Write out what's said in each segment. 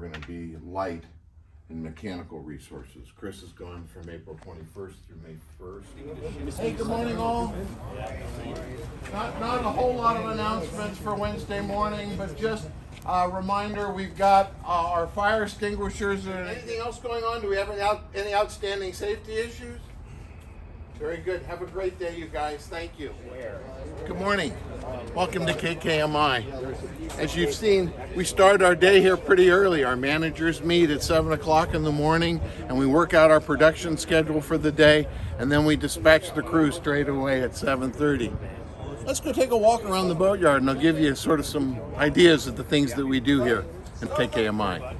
we're going to be light in mechanical resources. Chris is gone from April 21st through May 1st. Hey, good morning all. Not a whole lot of announcements for Wednesday morning, but just a reminder, we've got our fire extinguishers. Anything else going on? Do we have any outstanding safety issues? Very good. Have a great day, you guys. Thank you. Good morning. Welcome to KKMI. As you've seen, we start our day here pretty early. Our managers meet at 7 o'clock in the morning, and we work out our production schedule for the day, and then we dispatch the crew straight away at 7:30. Let's go take a walk around the boatyard, and I'll give you sort of some ideas of the things that we do here at KKMI.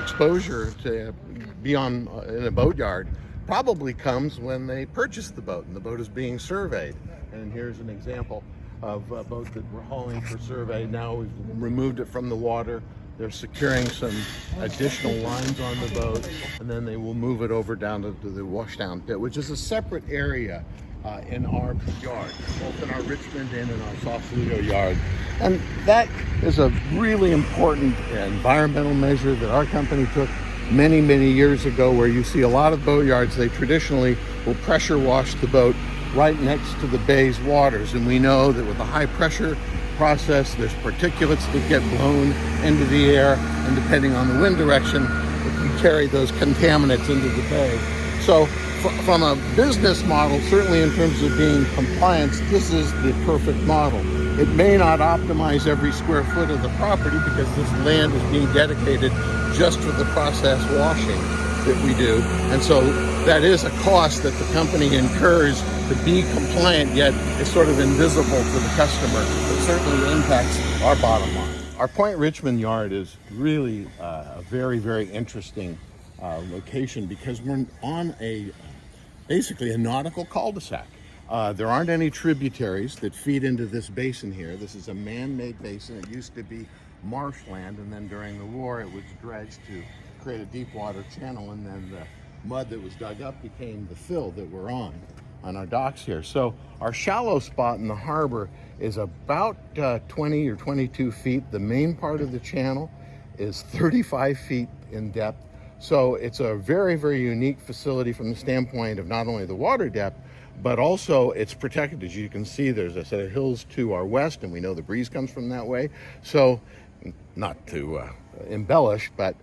Exposure to be on in a boatyard probably comes when they purchase the boat and the boat is being surveyed. And here's an example of a boat that we're hauling for survey. Now we've removed it from the water. They're securing some additional lines on the boat, and then they will move it over down to the washdown pit, which is a separate area in our yard, both in our Richmond and in our Sausalito yard. And that is a really important environmental measure that our company took many, many years ago, where you see a lot of boatyards, they traditionally will pressure wash the boat right next to the bay's waters. And we know that with a high pressure process, there's particulates that get blown into the air, and depending on the wind direction, it can carry those contaminants into the bay. So from a business model, certainly in terms of being compliant, this is the perfect model. It may not optimize every square foot of the property because this land is being dedicated just for the process washing that we do. And so that is a cost that the company incurs to be compliant, yet it's sort of invisible to the customer. It certainly impacts our bottom line. Our Point Richmond yard is really a very, very interesting location because we're on basically a nautical cul-de-sac. There aren't any tributaries that feed into this basin here. This is a man-made basin. It used to be marshland, and then during the war it was dredged to create a deep water channel, and then the mud that was dug up became the fill that we're on our docks here. So our shallow spot in the harbor is about 20 or 22 feet. The main part of the channel is 35 feet in depth. So it's a very, very unique facility from the standpoint of not only the water depth, but also it's protected. As you can see, there's a set of hills to our west, and we know the breeze comes from that way. So, not to embellish, but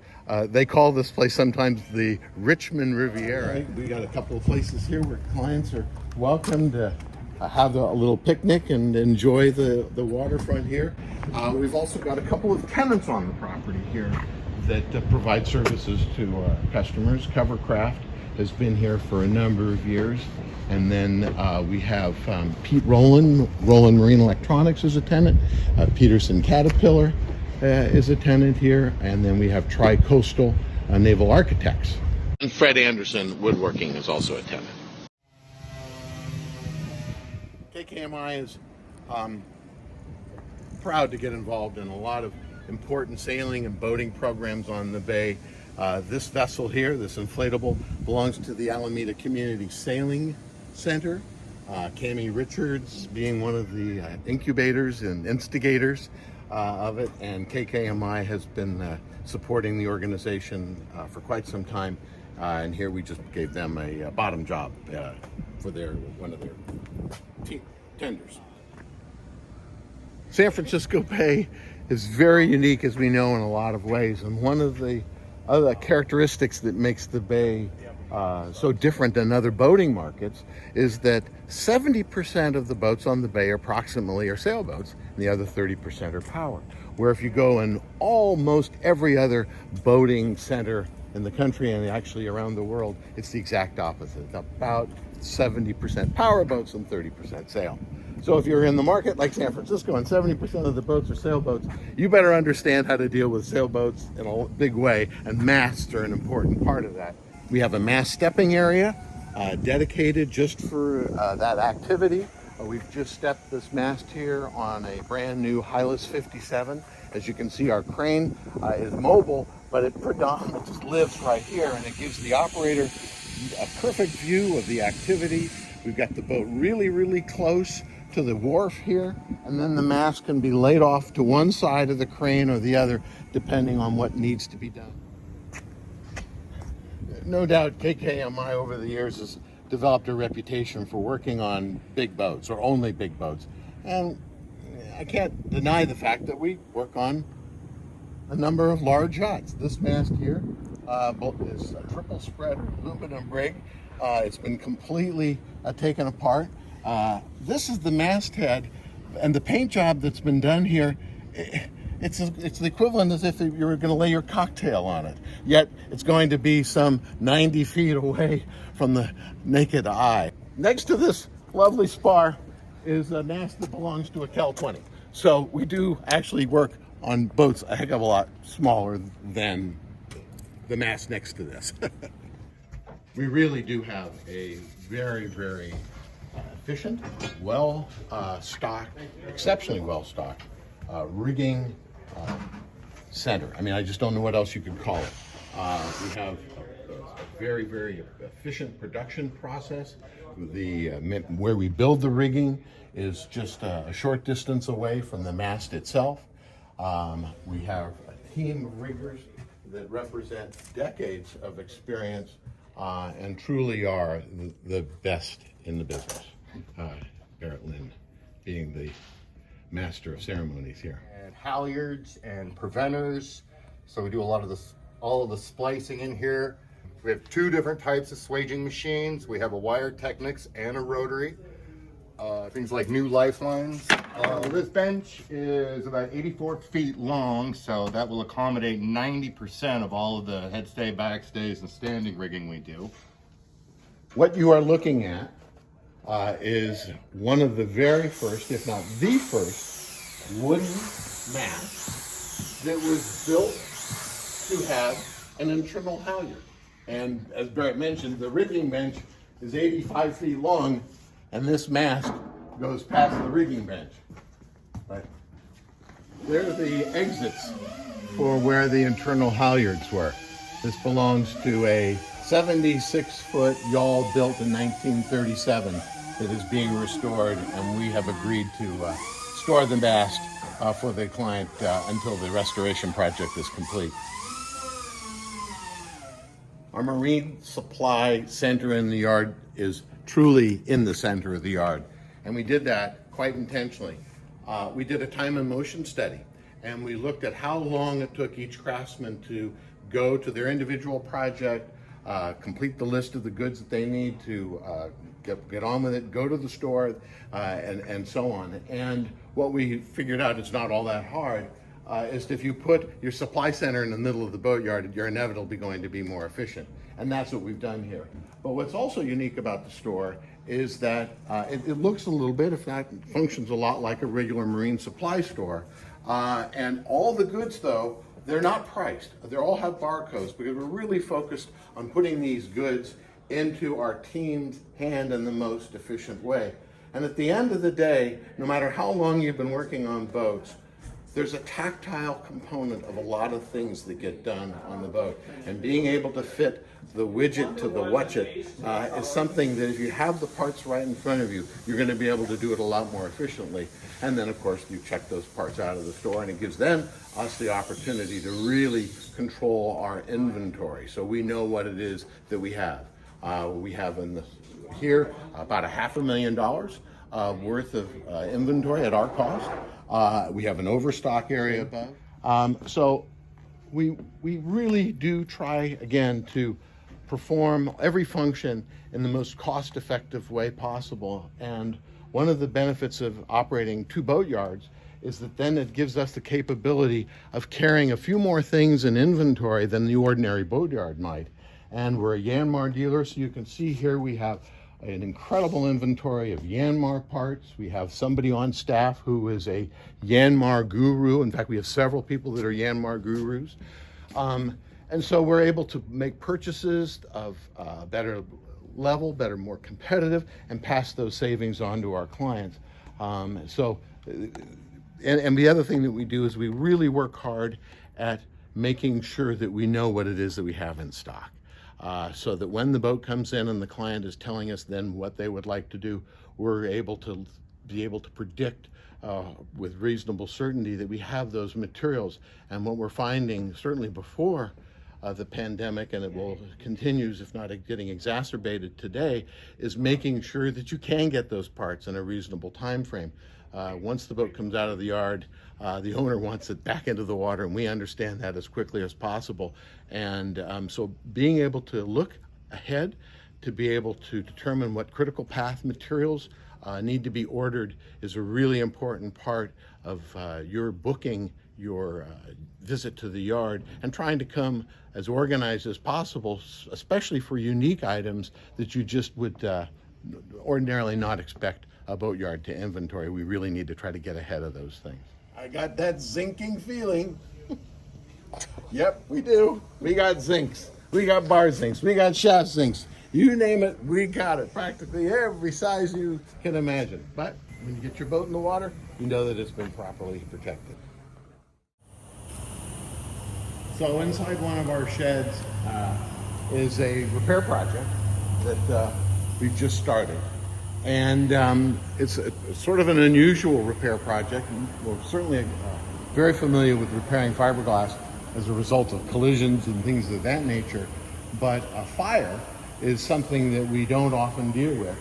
they call this place sometimes the Richmond Riviera. We got a couple of places here where clients are welcome to have a little picnic and enjoy the waterfront here. We've also got a couple of tenants on the property here that provide services to our customers. Covercraft has been here for a number of years. And then we have Pete Rowland Marine Electronics is a tenant. Peterson Caterpillar is a tenant here. And then we have Tri-Coastal Naval Architects. And Fred Anderson Woodworking is also a tenant. KKMI is proud to get involved in a lot of important sailing and boating programs on the bay. This vessel here, this inflatable, belongs to the Alameda Community Sailing Center. Cami Richards being one of the incubators and instigators of it, and KKMI has been supporting the organization for quite some time. And here we just gave them a bottom job for one of their tenders. San Francisco Bay is very unique, as we know, in a lot of ways, and one of the other characteristics that makes the bay so different than other boating markets is that 70% of the boats on the bay approximately are sailboats, and the other 30% are power. Where if you go in almost every other boating center in the country and actually around the world, it's the exact opposite. About 70% power boats and 30% sail. So if you're in the market like San Francisco and 70% of the boats are sailboats, you better understand how to deal with sailboats in a big way, and masts are an important part of that. We have a mast stepping area dedicated just for that activity. We've just stepped this mast here on a brand new Hylas 57. As you can see, our crane is mobile, but it predominantly just lives right here, and it gives the operator a perfect view of the activity. We've got the boat really, really close to the wharf here, and then the mast can be laid off to one side of the crane or the other, depending on what needs to be done. No doubt KKMI over the years has developed a reputation for working on big boats, or only big boats. And I can't deny the fact that we work on a number of large yachts. This mast here is a triple spread aluminum rig. It's been completely taken apart. This is the masthead, and the paint job that's been done here, it's the equivalent as if you were going to lay your cocktail on it. Yet it's going to be some 90 feet away from the naked eye. Next to this lovely spar is a mast that belongs to a Cal 20. So we do actually work on boats a heck of a lot smaller than the mast next to this. We really do have a very, very efficient, well-stocked, exceptionally well-stocked rigging center. I mean, I just don't know what else you could call it. We have a very, very efficient production process. Where we build the rigging is just a short distance away from the mast itself. We have a team of riggers that represent decades of experience and truly are the best in the business. Barrett Lynn being the master of ceremonies here. And halyards and preventers. So we do a lot of this, all of the splicing in here. We have two different types of swaging machines. We have a wire Technics and a rotary. Things like new lifelines. This bench is about 84 feet long, so that will accommodate 90% of all of the headstay, backstays, and standing rigging we do. What you are looking at is one of the very first, if not the first, wooden mast that was built to have an internal halyard. And as Barrett mentioned, the rigging bench is 85 feet long, and this mast goes past the rigging bench. But there are the exits for where the internal halyards were. This belongs to a 76-foot yawl built in 1937 that is being restored, and we have agreed to store the mast for the client until the restoration project is complete. Our marine supply center in the yard is truly in the center of the yard, and we did that quite intentionally. We did a time and motion study, and we looked at how long it took each craftsman to go to their individual project, complete the list of the goods that they need to get on with it, go to the store, and so on. And what we figured out, it's not all that hard, is if you put your supply center in the middle of the boatyard, you're inevitably going to be more efficient. And that's what we've done here. But what's also unique about the store is that it looks a little bit, if not functions a lot like a regular marine supply store. And all the goods, though, they're not priced. They all have barcodes because we're really focused on putting these goods into our team's hand in the most efficient way. And at the end of the day, no matter how long you've been working on boats, there's a tactile component of a lot of things that get done on the boat. And being able to fit the widget to the watchet is something that if you have the parts right in front of you, you're going to be able to do it a lot more efficiently. And then, of course, you check those parts out of the store, and it gives then us the opportunity to really control our inventory. So we know what it is that we have. We have here about $500,000 worth of inventory at our cost. We have an overstock area above. So we really do try, again, to perform every function in the most cost-effective way possible. And one of the benefits of operating two boatyards is that then it gives us the capability of carrying a few more things in inventory than the ordinary boatyard might. And we're a Yanmar dealer, so you can see here we have an incredible inventory of Yanmar parts. We have somebody on staff who is a Yanmar guru. In fact, we have several people that are Yanmar gurus. And so we're able to make purchases of better level, more competitive, and pass those savings on to our clients. And the other thing that we do is we really work hard at making sure that we know what it is that we have in stock. so that when the boat comes in and the client is telling us then what they would like to do, we're able to predict with reasonable certainty that we have those materials. And what we're finding, certainly before the pandemic, and it will continues if not getting exacerbated today, is making sure that you can get those parts in a reasonable time frame. Once the boat comes out of the yard, the owner wants it back into the water, and we understand that as quickly as possible. And so being able to look ahead, to be able to determine what critical path materials need to be ordered is a really important part of your booking your visit to the yard, and trying to come as organized as possible, especially for unique items that you just would ordinarily not expect a boatyard to inventory. We really need to try to get ahead of those things. I got that zinking feeling. Yep, we do. We got zincs. We got bar zincs. We got shaft zincs. You name it, we got it. Practically every size you can imagine. But when you get your boat in the water, you know that it's been properly protected. So inside one of our sheds is a repair project that we've just started. And it's sort of an unusual repair project. We're certainly very familiar with repairing fiberglass as a result of collisions and things of that nature. But a fire is something that we don't often deal with.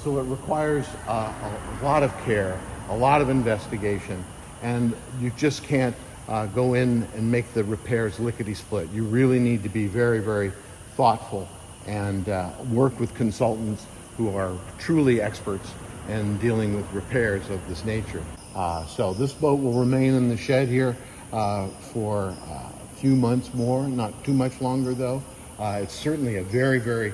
So it requires a lot of care, a lot of investigation, and you just can't go in and make the repairs lickety-split. You really need to be very, very thoughtful and work with consultants who are truly experts in dealing with repairs of this nature. So this boat will remain in the shed here for a few months more, not too much longer though. It's certainly a very, very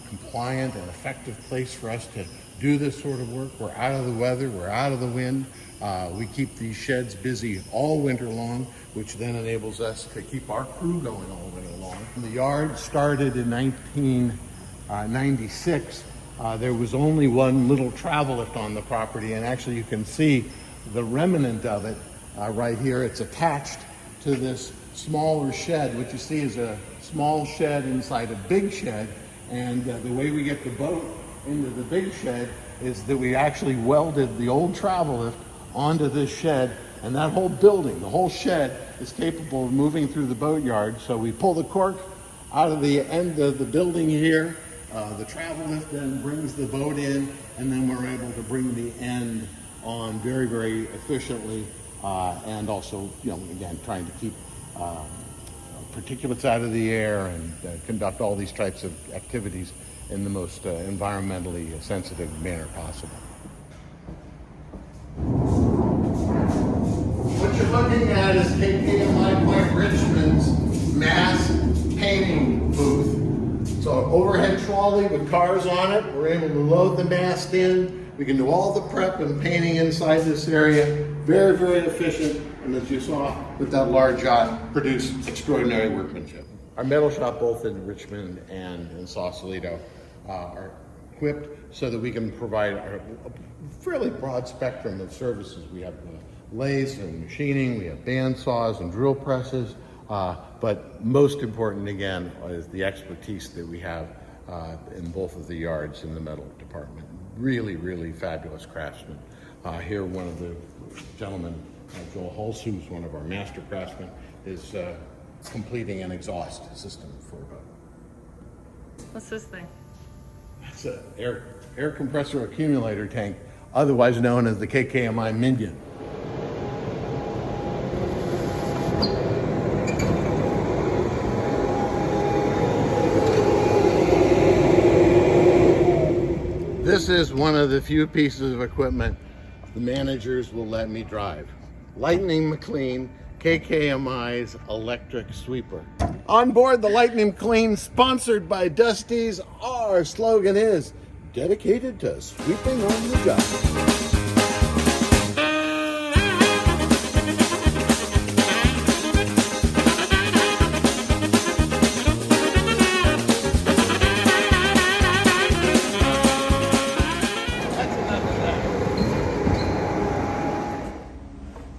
compliant and effective place for us to do this sort of work. We're out of the weather, we're out of the wind. We keep these sheds busy all winter long, which then enables us to keep our crew going all winter long. The yard started in 1996. There was only one little travel lift on the property, and actually you can see the remnant of it right here. It's attached to this smaller shed. What you see is a small shed inside a big shed, and the way we get the boat into the big shed is that we actually welded the old travel lift onto this shed, and that whole building, the whole shed, is capable of moving through the boatyard. So we pull the cork out of the end of the building here, the travel lift then brings the boat in, and then we're able to bring the end on very, very efficiently, and also, again, trying to keep particulates out of the air and conduct all these types of activities in the most environmentally sensitive manner possible. What you're looking at is KKMI Point Richmond's mass painting booth. So overhead trolley with cars on it. We're able to load the mast in. We can do all the prep and painting inside this area. Very, very efficient. And as you saw with that large yacht, produce extraordinary workmanship. Our metal shop, both in Richmond and in Sausalito, are equipped so that we can provide a fairly broad spectrum of services. We have lathes and machining, we have band saws and drill presses, but most important again is the expertise that we have in both of the yards in the metal department. Really, really fabulous craftsmen. Here one of the gentlemen, Joel Hulse, who's one of our master craftsmen, is completing an exhaust system for a boat. What's this thing? It's an air compressor accumulator tank, otherwise known as the KKMI Minion. This is one of the few pieces of equipment the managers will let me drive. Lightning McLean, KKMI's electric sweeper. On board the Lightning McLean, sponsored by Dusty's, our slogan is, dedicated to sweeping on the job.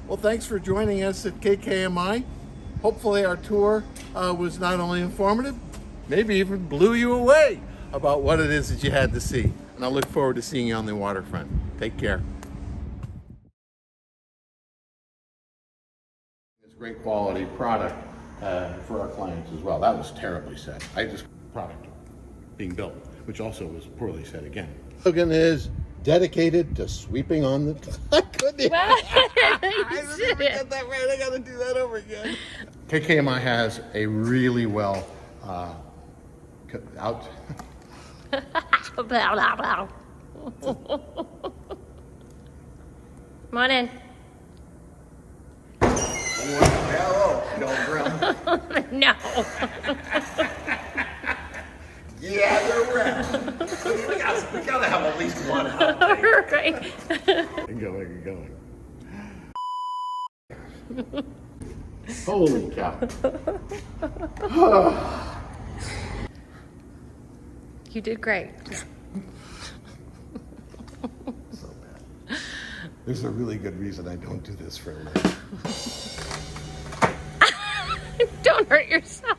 Well, thanks for joining us at KKMI. Hopefully our tour was not only informative, maybe even blew you away about what it is that you had to see. And I look forward to seeing you on the waterfront. Take care. It's great quality product for our clients as well. That was terribly said. Product being built, which also was poorly said again. Logan is dedicated to sweeping on the. I couldn't even. I didn't get that right. I got to do that over again. KKMI has a really well out. Come on in. Hello, Pilgrim. No. Yeah, they're round. we gotta have at least one out. Right. And going. Holy cow. You did great. So bad. There's a really good reason I don't do this for a living. Don't hurt yourself.